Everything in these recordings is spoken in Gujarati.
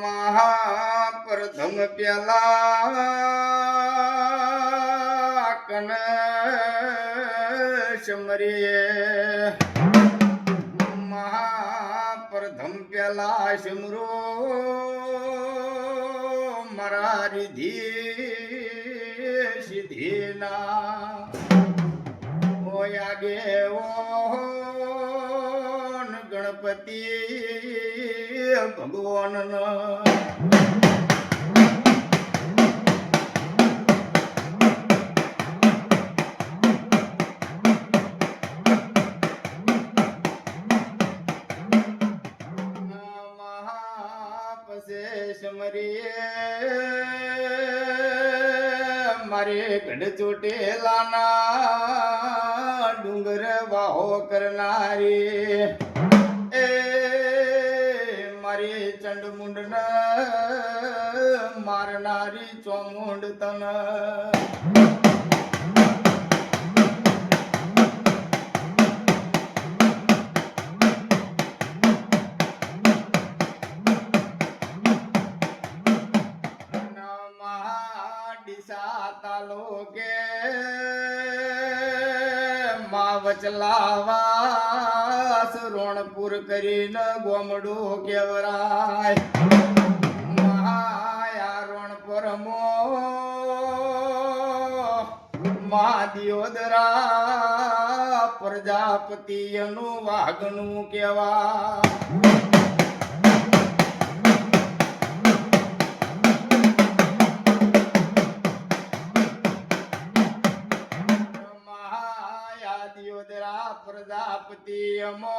મહાપ્રથમ પેલા કન સમરીએ મહાપ્રથમ પેલા સમરો મારા રીધિ સિદ્ધિના ઓયાગે ઓ ગણપતિ ભગવાન મારે ગઢ ચોટેલાના ડુંગર વાહો કરનારી એ મારી ચંડમુંડ મારનારી ચોમુંડ તન તાલુકે વચલાવાસ રોણપુર કરીને ગોમડું કેવરાય મહાયા રોણપુર મહાદિયોદરા પ્રજાપતિ નું વાઘનું કેવા પ્રજાપતિ અમો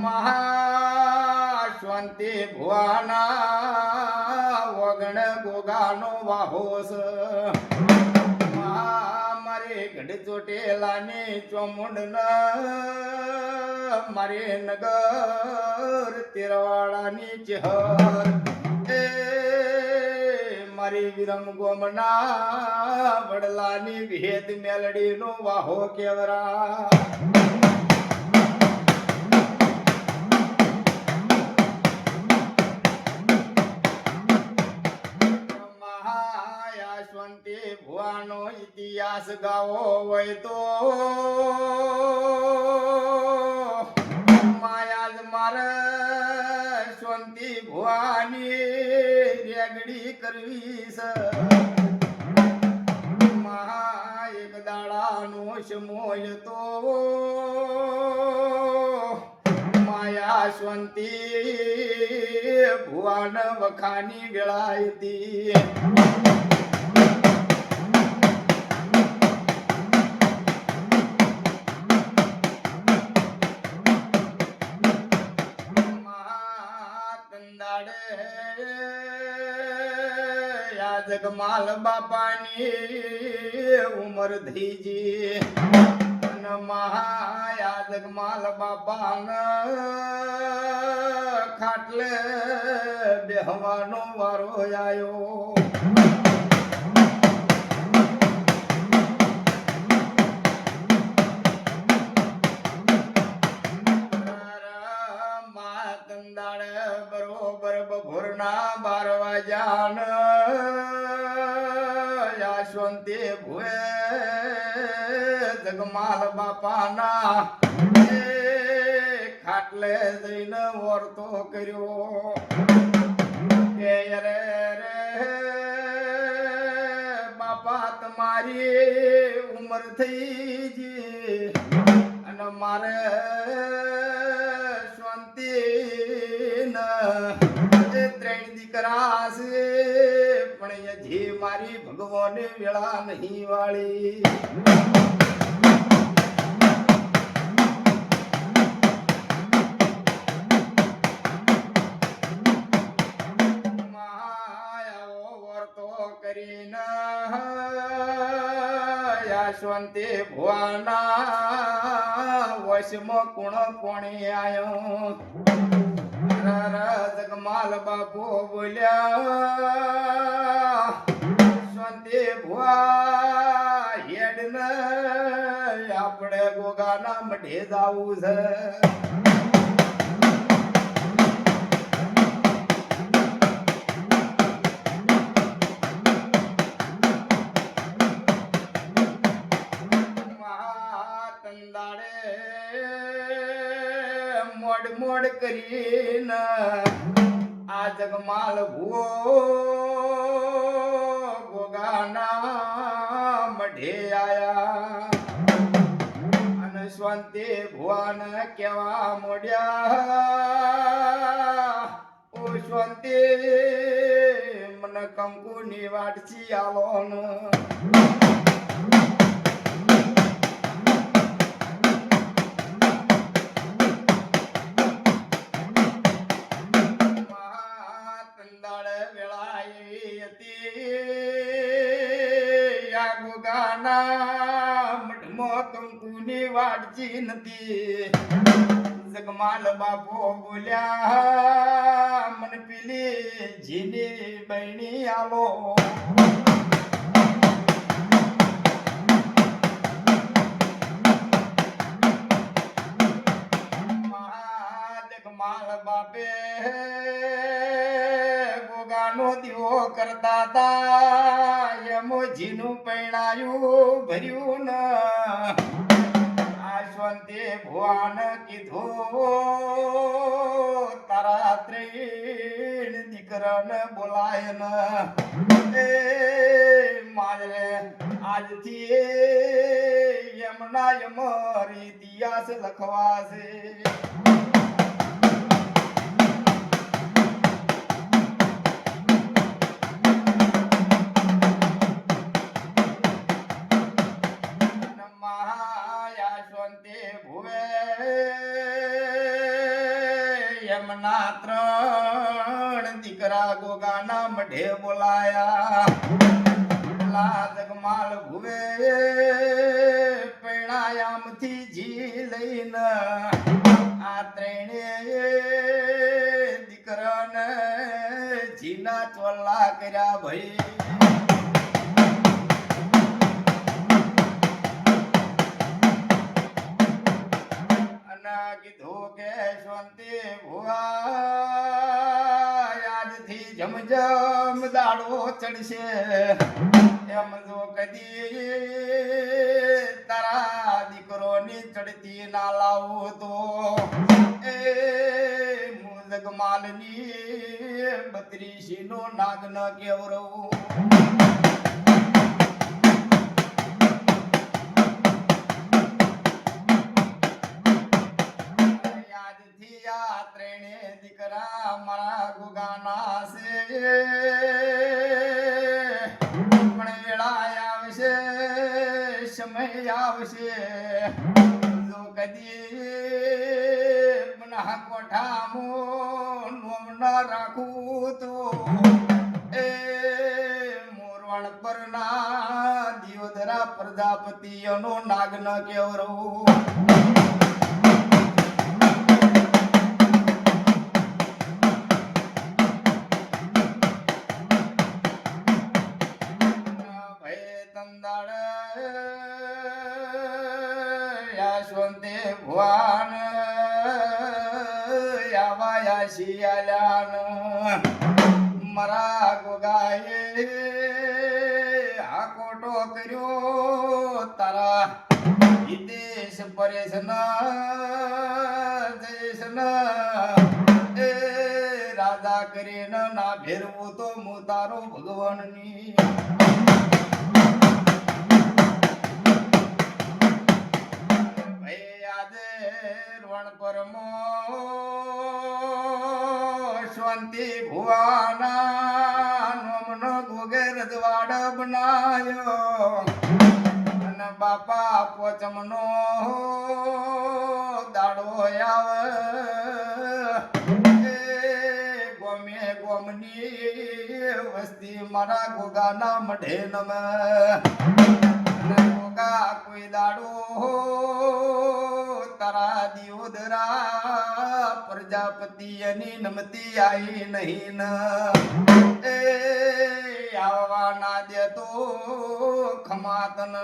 મહાશાંતિ ભુવાના વગણ ગોગાનો વાહોસ મારે ગઢ ચોટેલાની ચોમુંડ મારે નગર તેરવાડાની ચહર એ મારી વિરમ ગોમના વડલાની ભેદ મેલડી નો વાહો કેવરા મહાયાશ્વંતી ભુવાનો ઇતિહાસ ગાવો હોય તો માયા મારે શાંતિ ભુવાની રેગડી કરવી છે મહા એક દાડાનો સમોય તો માયા શાંતિ ભુવાન વખાની વેળાયતી જગમાલ બાપાની ઉમર ધીજી મહાયા જગમાલ બાપાના ખાટલે બેહવાનો વારો આવ્યો બરોબર બપોરના 12 વાગ્યાન શાંતિ ભુએ જગમાલ બાપાના ખાટલે જઈને વર્તો કર્યો કે રે બાપા તમારી ઉંમર થઈ ગઈ અને મારે શાંતિ ત્રણ દીકરા છે પણ હજી મારી ભગવાન વેળા નહીં વાળી માયાઓ વર્તો કરીને શાંતિ ભુવાના વશમાં કુણ કોણી આયો જગમાલ બાપુ બોલ્યા શાંતિ ભુવા હેડ ને આપણે ગોગાના મઢે જાવું છે મોડ મોડ કરીને આ જગમાલ ભૂવો ગોગાના મઢે આયા અને સ્વંતે ભુવાન કેવા મોડ્યા ઓ સ્વંતે મને કંકુની વાટછી આલો ને કંકુની વાટજી નથી જગમાલ બાપો બોલ્યા મને પેલી જીની બહેણી આલો જગમાલ બાપે ગોગાનો દીવો કરતા તા એમો જીનું પૈણાયું ભર્યું ન આશ્વંતે ભુવાન કીધું તારા ત્રણ દીકરાને બોલાય ન એ મારે આજથી એમના એમરી ઇતિહાસ લખવા છે એમના ત્રણ દીકરા ગોગાના મઢે બોલાયા જગમાલ ભુવે પૈણાયામથી જી લઈને આ ત્રણે દીકરાને જીના ચોલ્લા કર્યા ભાઈ કીધું કે શાંતિ ભુવા આજથી જમજમ દાડો ચડશે એમ જો કદી તારા દીકરોની ચડતી ના લાવું તો એ હું જગમાલની 32 નો નાગ ન કેવરવું દીકરા મારા ગોગાના છે પણ વેળા આવશે સમય આવશે જો કદી મના કોઠામાં નોમ ન રાખું તો એ મોરવાણ પરના દિયોદરા પ્રજાપતિનો નાગ ન કેવરવું યશવંતે ભુવાન આવાયા શિયાલાન મારા ગોગાએ હાકોટો કર્યો તારા હિતેશ પરેશ ન જયેશ ન એ રાજા કરીને ના ભેરવું તો હું તારો ભગવાનની પરમો શાંતિ ભુવાના નોમનો ગોગે રજવાડ બનાયો અને બાપા પોચમનો દાડો આવે એ ગોમે ગોમની વસ્તી મારા ગોગાના મઢે નમે ગોગા કોઈ દાડો તારા દિયોદરા પ્રજાપતિ એની નમતી આઈ નહીં એ આવવા ના દે તો ખમાતન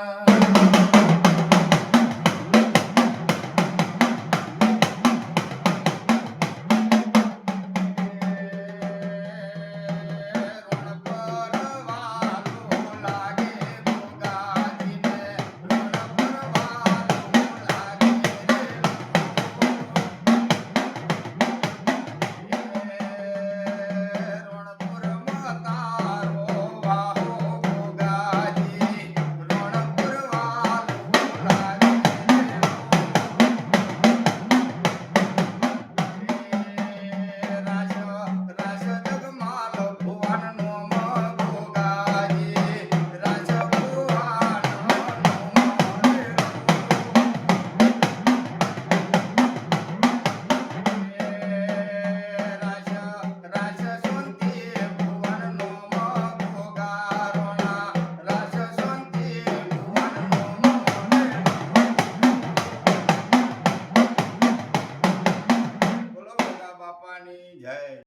બાપાની જય.